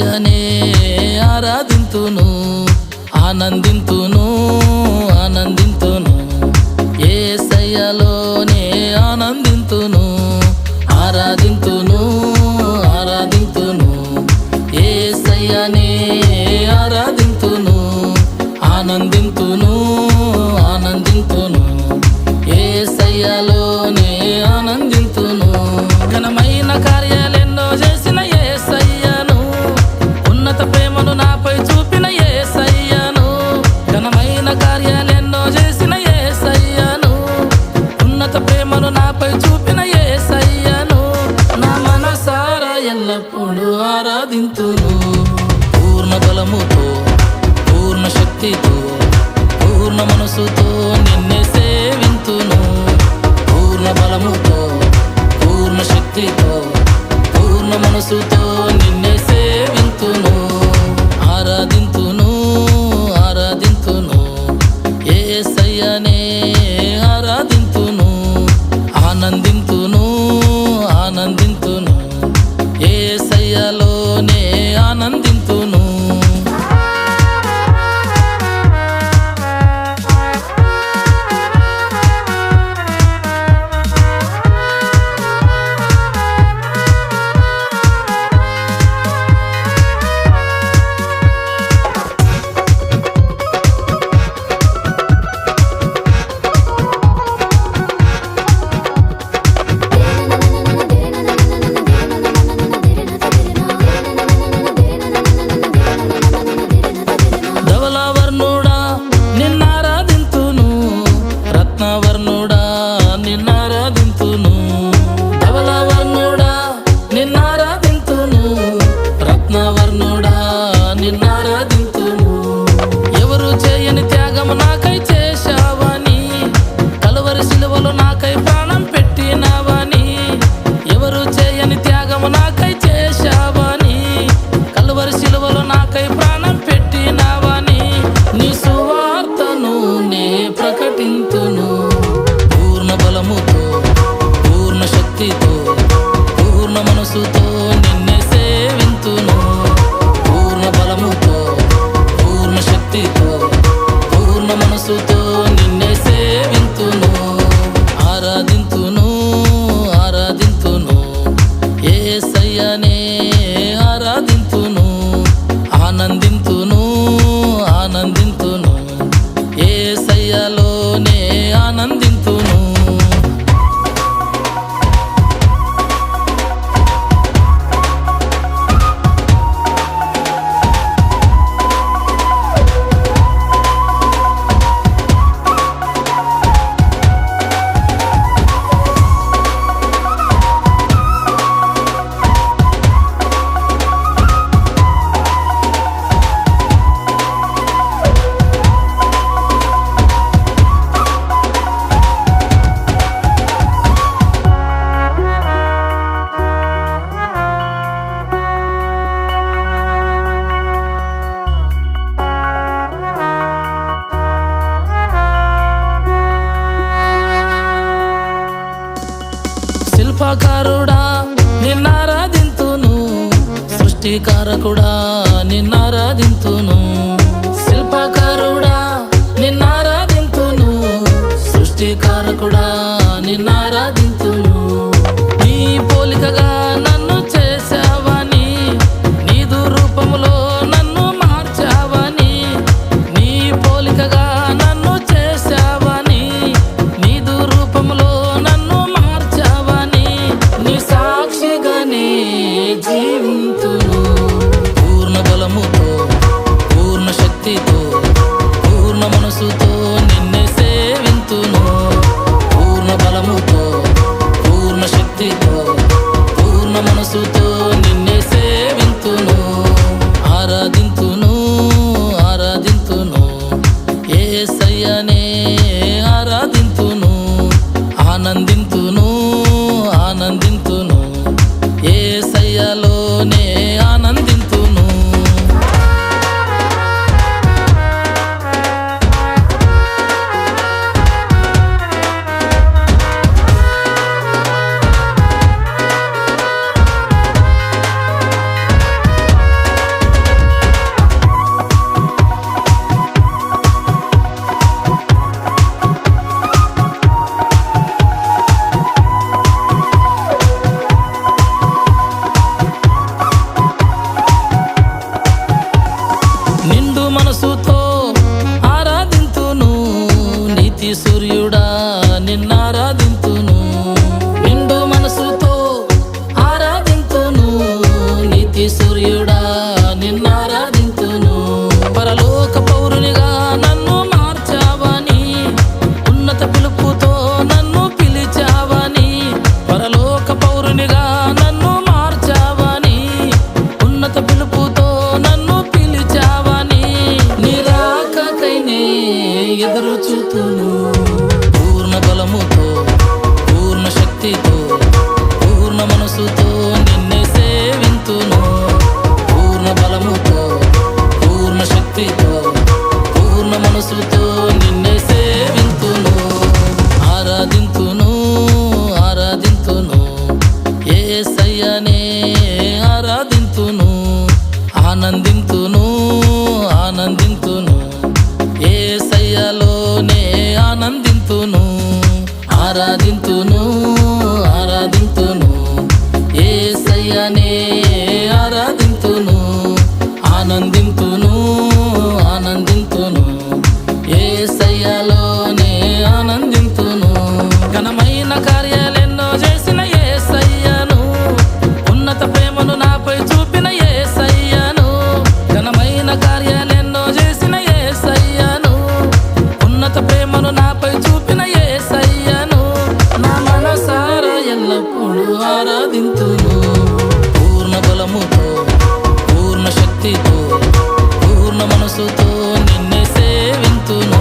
యేసయ్యనే ఆరాధింతును, ఆనందింతును, ఆనందింతును. యేసయ్యలోనే ఆనందింతును, ఆరాధింతును, ఆరాధింతును. యేసయ్యనే ఆరాధింతును, ఆనందింతును, ఆనందింతును. యేసయ్యలోనే ఆనందింతును. ఘనమైన కార్యాలెన్నో చేసిన యేసయ్యను, ఉన్నత ప్రేమను నాపై చూపిన యేసయ్యను. ఘనమైన కార్యాలెన్నో చేసిన యేసయ్యను, ఉన్నత ప్రేమను నాపై చూపిన యేసయ్యను. నా మనసారా ఎల్లప్పుడూ ఆరాధింతును, పూర్ణ బలముతో, పూర్ణ శక్తితో, పూర్ణ మనసుతో నిన్నే సేవింతును. పూర్ణ బలముతో, పూర్ణ శక్తితో, పూర్ణ మనసుతో నిన్నే సేవింతును. ఆరాధింతును, ఆరాధింతును. యేసయ్యనే ఆరాధింతును, ఆనందింతును, ఆనందింతును. యేసయ్యలోనే ఆనందింతును. ధవలవర్ణుడా నిన్నారాధింతును, రత్నవర్ణుడా నిన్నారాధింతును. ధవలవర్ణుడా నిన్నారాధింతును, రత్నవర్ణుడా నిన్నారాధింతును. ఎవరు చేయని త్యాగము నాకై చేశావని, కలువరి సిలువలో నాకై ప్రాణం పెట్టినవని. ఎవరు చేయని త్యాగము నాకై చేశావని, కలువరి సిలువలో నాకై ప్రాణం పెట్టినవని. నీ సువార్తను నే ప్రకటింతును, పూర్ణ బలముతో, పూర్ణ శక్తితో, పూర్ణ మనసుతో నిన్నే సేవింతును. పూర్ణ బలముతో, పూర్ణ శక్తితో, పూర్ణ మనసుతో నిన్నే సేవింతును. ఆరాధింతును, ఆరాధింతును. యేసయ్యనే ఆరాధింతును, ఆనందింతును, ఆనందింతును. యేసయ్యలోనే ఆనందింతును. శిల్పకారుడా నిన్నారాధింతును, సృష్టికారకుడా నిన్నారాధింతును. శిల్పకారుడా నిన్నారాధింతును, సృష్టికారకుడా నిన్నారాధింతును. నీ పోలికగా నన్ను చేశావని, నీదు రూపములో నన్ను మార్చావని. నీ పోలికగా నన్ను చేశావని, నీదు రూపములో నన్ను మార్చావని. నీ సాక్షిగానే జీవింతును, పూర్ణ బలముతో, భూమికి సూర్యుడా నిన్నారాధింతును. పరలోక పౌరునిగా నన్ను మార్చావని, ఉన్నత పిలుపుతో నన్ను పిలిచావని. పరలోక పౌరునిగా నన్ను మార్చావని, ఉన్నత పిలుపుతో నన్ను పిలిచావని. నిరాకకైనే ఎదురు చూతును. పూర్ణ బలముతో, పూర్ణ శక్తితో, పూర్ణ మనసుతో నిన్నే సేవింతును. పూర్ణ బలముతో, పూర్ణ శక్తితో, పూర్ణ మనసుతో నిన్నే సేవింతును. ఆరాధింతును, ఆరాధింతును, యేసయ్యనే ఆరాధింతును. ఆనందింతును, ఆనందింతును, యేసయ్యలోనే ఆనందింతును. ఆరాధింతును, ఆరాధింతును, యేసయ్యనే ఆరాధింతును. ఆనందింతును, ఆనందింతును, యేసయ్యలోనే ఆనందింతును. ఘనమైన కార్యాలెన్నో చేసిన యేసయ్యను, ఉన్నత ప్రేమను నాపై చూపిన యేసయ్యను. ఘనమైన కార్యాలెన్నో చేసిన యేసయ్యను, ఉన్నత ప్రేమను నాపై చూపిన యేసయ్యను. నా మనసారా ఎల్లప్పుడూ ఆరాధింతును. పూర్ణ బలముతో, పూర్ణ శక్తితో, పూర్ణ మనసుతో నిన్నే సేవింతును.